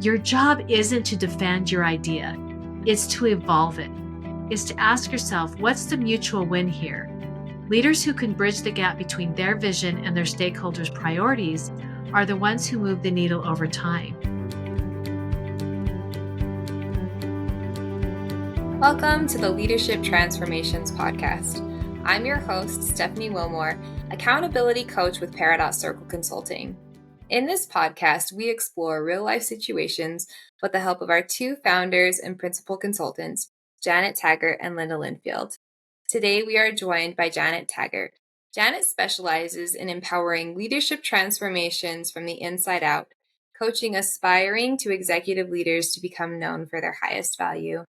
Your job isn't to defend your idea, it's to evolve it. It's to ask yourself, what's the mutual win here? Leaders who can bridge the gap between their vision and their stakeholders' priorities are the ones who move the needle over time. Welcome to the Leadership Transformations Podcast. I'm your host, Stephanie Willmore, accountability coach with Paradox Circle Consulting. In this podcast, we explore real-life situations with the help of our two founders and principal consultants, Janet Taggart and Linda Linfield. Today, we are joined by Janet Taggart. Janet specializes in empowering leadership transformations from the inside out, coaching aspiring to executive leaders to become known for their highest value.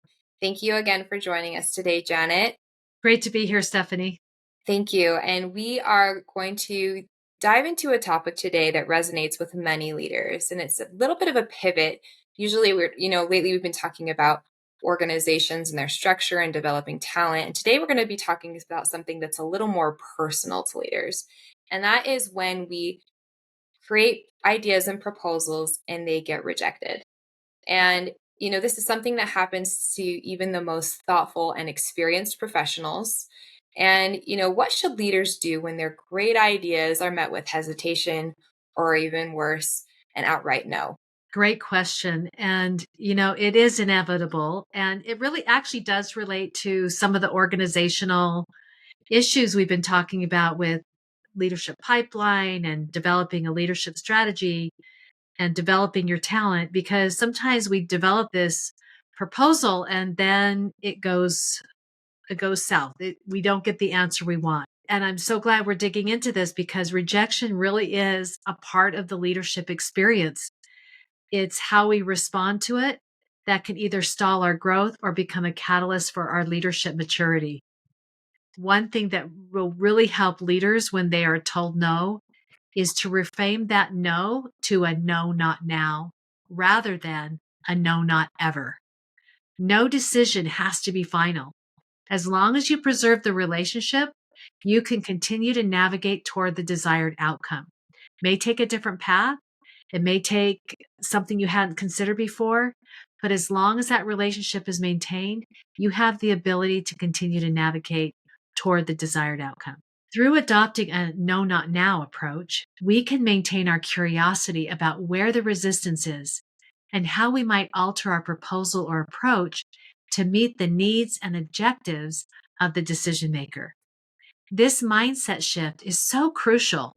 Thank you again for joining us today, Janet. Great to be here, Stephanie. Thank you. And we are going to dive into a topic today that resonates with many leaders. And it's a little bit of a pivot. Usually lately we've been talking about organizations and their structure and developing talent. And today we're going to be talking about something that's a little more personal to leaders. And that is when we create ideas and proposals and they get rejected. And this is something that happens to even the most thoughtful and experienced professionals. And, what should leaders do when their great ideas are met with hesitation or even worse, an outright no? Great question. And, it is inevitable. And it really actually does relate to some of the organizational issues we've been talking about with leadership pipeline and developing a leadership strategy and developing your talent, because sometimes we develop this proposal and then it goes south. We don't get the answer we want. And I'm so glad we're digging into this because rejection really is a part of the leadership experience. It's how we respond to it that can either stall our growth or become a catalyst for our leadership maturity. One thing that will really help leaders when they are told no is to reframe that no to a no, not now, rather than a no, not ever. No decision has to be final. As long as you preserve the relationship, you can continue to navigate toward the desired outcome. It may take a different path. It may take something you hadn't considered before, but as long as that relationship is maintained, you have the ability to continue to navigate toward the desired outcome. Through adopting a no, not now approach, we can maintain our curiosity about where the resistance is and how we might alter our proposal or approach to meet the needs and objectives of the decision maker. This mindset shift is so crucial.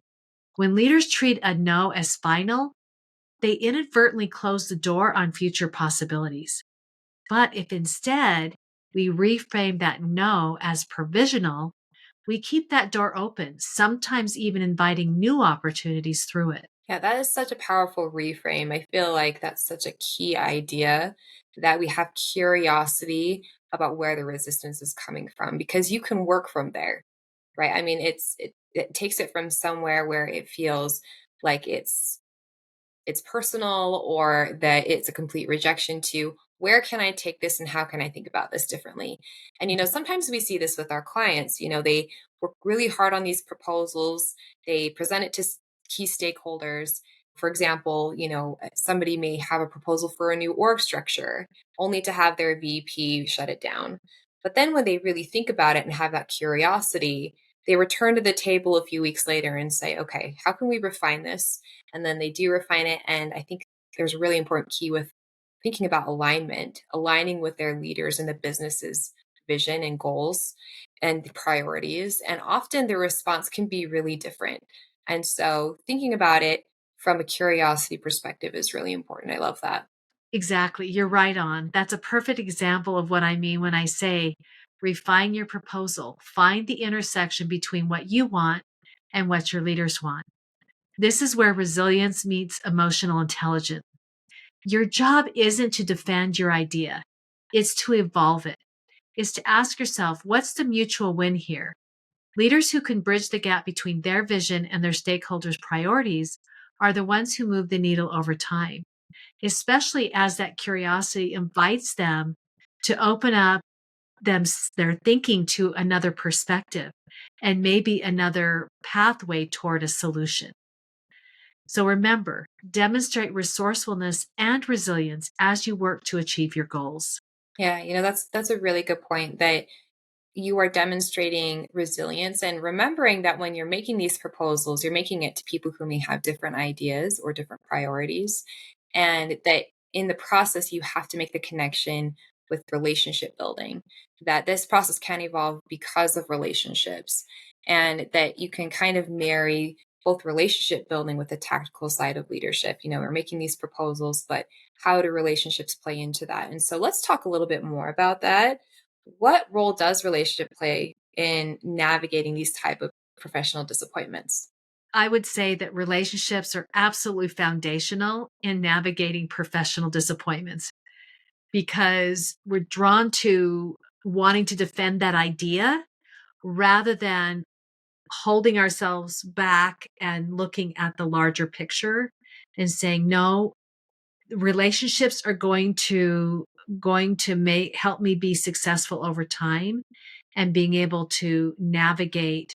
When leaders treat a no as final, they inadvertently close the door on future possibilities. But if instead we reframe that no as provisional, we keep that door open, sometimes even inviting new opportunities through it. Yeah, that is such a powerful reframe. I feel like that's such a key idea, that we have curiosity about where the resistance is coming from, because you can work from there, right? I mean, it takes it from somewhere where it feels like it's personal or that it's a complete rejection to where can I take this and how can I think about this differently? And, sometimes we see this with our clients, they work really hard on these proposals. They present it to key stakeholders. For example, somebody may have a proposal for a new org structure only to have their VP shut it down. But then when they really think about it and have that curiosity, they return to the table a few weeks later and say, okay, how can we refine this? And then they do refine it. And I think there's a really important key with thinking about aligning with their leaders and the business's vision and goals and priorities. And often the response can be really different. And so thinking about it from a curiosity perspective is really important. I love that. Exactly. You're right on. That's a perfect example of what I mean when I say refine your proposal. Find the intersection between what you want and what your leaders want. This is where resilience meets emotional intelligence. Your job isn't to defend your idea. It's to evolve it. It's to ask yourself, what's the mutual win here? Leaders who can bridge the gap between their vision and their stakeholders' priorities are the ones who move the needle over time, especially as that curiosity invites them to open up their thinking to another perspective and maybe another pathway toward a solution. So remember, demonstrate resourcefulness and resilience as you work to achieve your goals. Yeah, that's a really good point that you are demonstrating resilience and remembering that when you're making these proposals, you're making it to people who may have different ideas or different priorities. And that in the process, you have to make the connection with relationship building, that this process can evolve because of relationships, and that you can kind of marry both relationship building with the tactical side of leadership. We're making these proposals, but how do relationships play into that? And so let's talk a little bit more about that. What role does relationship play in navigating these type of professional disappointments? I would say that relationships are absolutely foundational in navigating professional disappointments because we're drawn to wanting to defend that idea rather than holding ourselves back and looking at the larger picture and saying, no, relationships are going to make help me be successful over time, and being able to navigate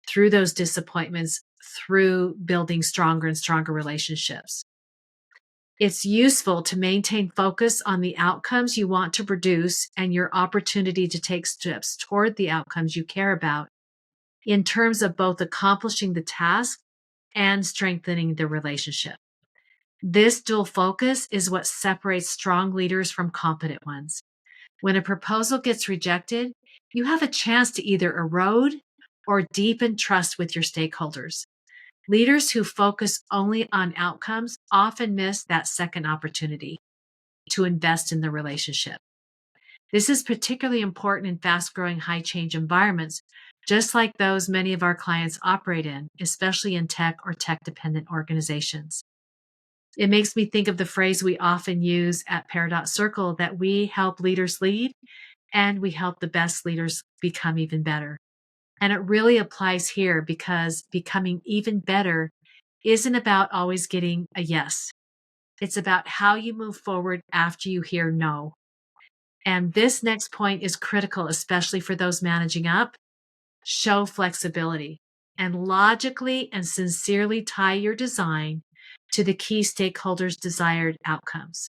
through those disappointments through building stronger and stronger relationships. It's useful to maintain focus on the outcomes you want to produce and your opportunity to take steps toward the outcomes you care about in terms of both accomplishing the task and strengthening the relationship. This dual focus is what separates strong leaders from competent ones. When a proposal gets rejected, you have a chance to either erode or deepen trust with your stakeholders. Leaders who focus only on outcomes often miss that second opportunity to invest in the relationship. This is particularly important in fast growing, high change environments, just like those many of our clients operate in, especially in tech or tech dependent organizations. It makes me think of the phrase we often use at Paradox Circle that we help leaders lead and we help the best leaders become even better. And it really applies here because becoming even better isn't about always getting a yes. It's about how you move forward after you hear no. And this next point is critical, especially for those managing up. Show flexibility and logically and sincerely tie your design to the key stakeholders' desired outcomes.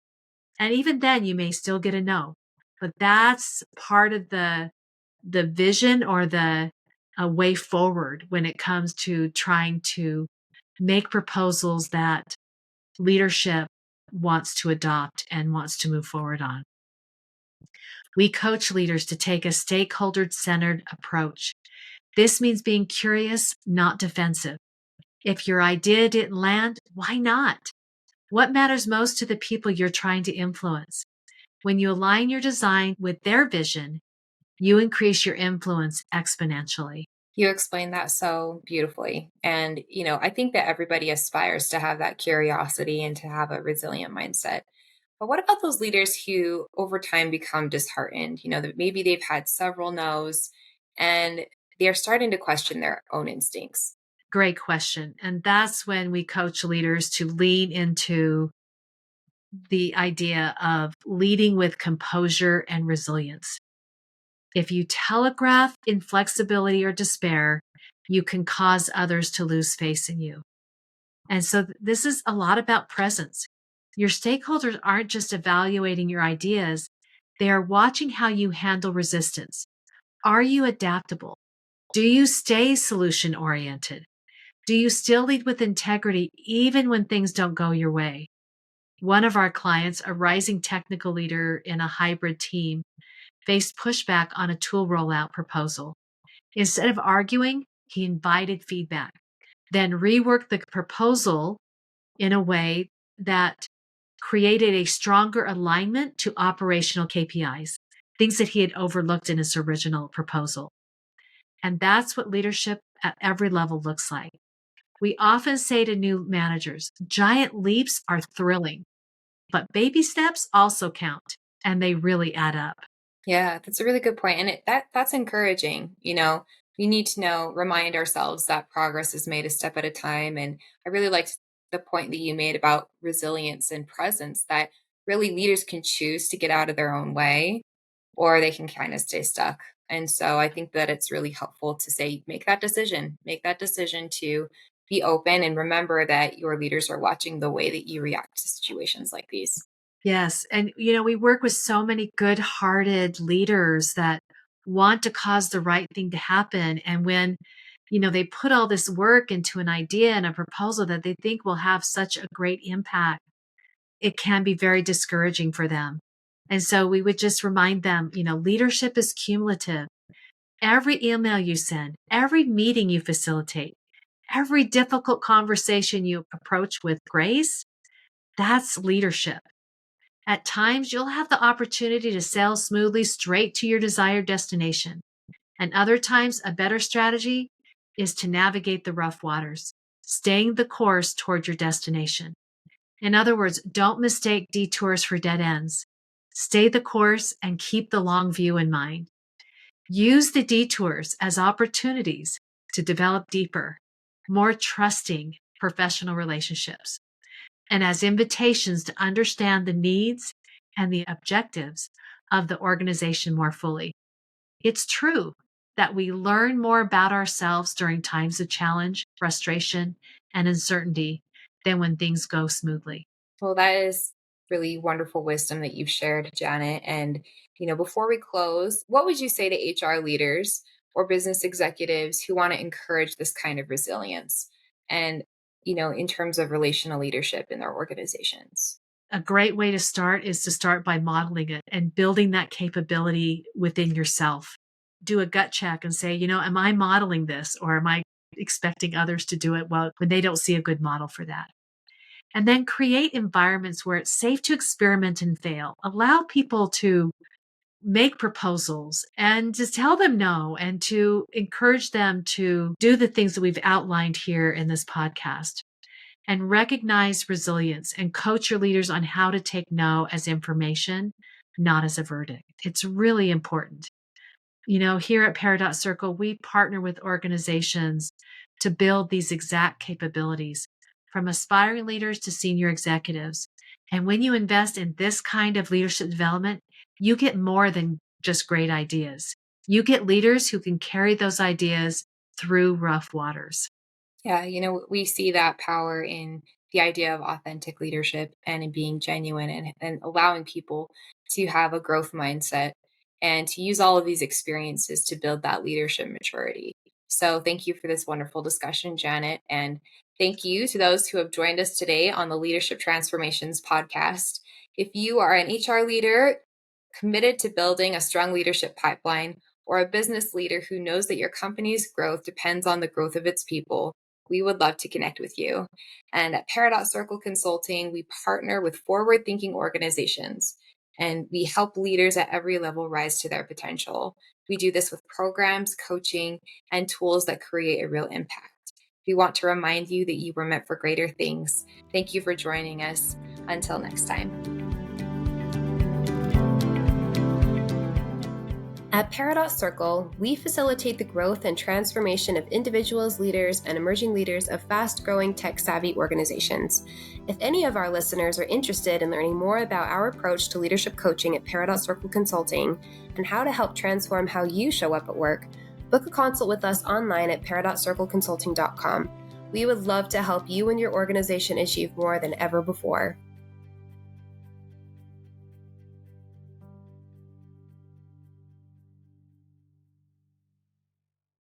And even then, you may still get a no, but that's part of the vision or the way forward when it comes to trying to make proposals that leadership wants to adopt and wants to move forward on. We coach leaders to take a stakeholder-centered approach. This means being curious, not defensive. If your idea didn't land, why not? What matters most to the people you're trying to influence? When you align your design with their vision, you increase your influence exponentially. You explained that so beautifully. And, I think that everybody aspires to have that curiosity and to have a resilient mindset. But what about those leaders who over time become disheartened? That maybe they've had several no's and they're starting to question their own instincts. Great question. And that's when we coach leaders to lean into the idea of leading with composure and resilience. If you telegraph inflexibility or despair, you can cause others to lose faith in you. And so this is a lot about presence. Your stakeholders aren't just evaluating your ideas, they are watching how you handle resistance. Are you adaptable? Do you stay solution oriented? Do you still lead with integrity even when things don't go your way? One of our clients, a rising technical leader in a hybrid team, faced pushback on a tool rollout proposal. Instead of arguing, he invited feedback, then reworked the proposal in a way that created a stronger alignment to operational KPIs, things that he had overlooked in his original proposal. And that's what leadership at every level looks like. We often say to new managers, giant leaps are thrilling, but baby steps also count, and they really add up. Yeah, that's a really good point. And that's encouraging. We need to remind ourselves that progress is made a step at a time. And I really liked the point that you made about resilience and presence, that really leaders can choose to get out of their own way or they can kind of stay stuck. And so I think that it's really helpful to say, make that decision to be open and remember that your leaders are watching the way that you react to situations like these. Yes. And, we work with so many good hearted leaders that want to cause the right thing to happen. And when, they put all this work into an idea and a proposal that they think will have such a great impact, it can be very discouraging for them. And so we would just remind them, leadership is cumulative. Every email you send, every meeting you facilitate, every difficult conversation you approach with grace, that's leadership. At times, you'll have the opportunity to sail smoothly straight to your desired destination. And other times, a better strategy is to navigate the rough waters, staying the course toward your destination. In other words, don't mistake detours for dead ends. Stay the course and keep the long view in mind. Use the detours as opportunities to develop deeper, more trusting professional relationships, and as invitations to understand the needs and the objectives of the organization more fully. It's true that we learn more about ourselves during times of challenge, frustration, and uncertainty than when things go smoothly. Well, that is really wonderful wisdom that you've shared, Janet. And, before we close, what would you say to HR leaders or business executives who want to encourage this kind of resilience and, in terms of relational leadership in their organizations? A great way to start is to start by modeling it and building that capability within yourself. Do a gut check and say, am I modeling this or am I expecting others to do it well when they don't see a good model for that? And then create environments where it's safe to experiment and fail. Allow people to make proposals and to tell them no and to encourage them to do the things that we've outlined here in this podcast. And recognize resilience and coach your leaders on how to take no as information, not as a verdict. It's really important. Here at Paradox Circle, we partner with organizations to build these exact capabilities from aspiring leaders to senior executives. And when you invest in this kind of leadership development, you get more than just great ideas. You get leaders who can carry those ideas through rough waters. Yeah, we see that power in the idea of authentic leadership and in being genuine and allowing people to have a growth mindset and to use all of these experiences to build that leadership maturity. So, thank you for this wonderful discussion, Janet. And thank you to those who have joined us today on the Leadership Transformations podcast. If you are an HR leader committed to building a strong leadership pipeline, or a business leader who knows that your company's growth depends on the growth of its people, we would love to connect with you. And at Paradox Circle Consulting, we partner with forward thinking organizations and we help leaders at every level rise to their potential. We do this with programs, coaching, and tools that create a real impact. We want to remind you that you were meant for greater things. Thank you for joining us. Until next time. At Paradox Circle, we facilitate the growth and transformation of individuals, leaders, and emerging leaders of fast-growing tech-savvy organizations. If any of our listeners are interested in learning more about our approach to leadership coaching at Paradox Circle Consulting and how to help transform how you show up at work, book a consult with us online at paradoxcircleconsulting.com. We would love to help you and your organization achieve more than ever before.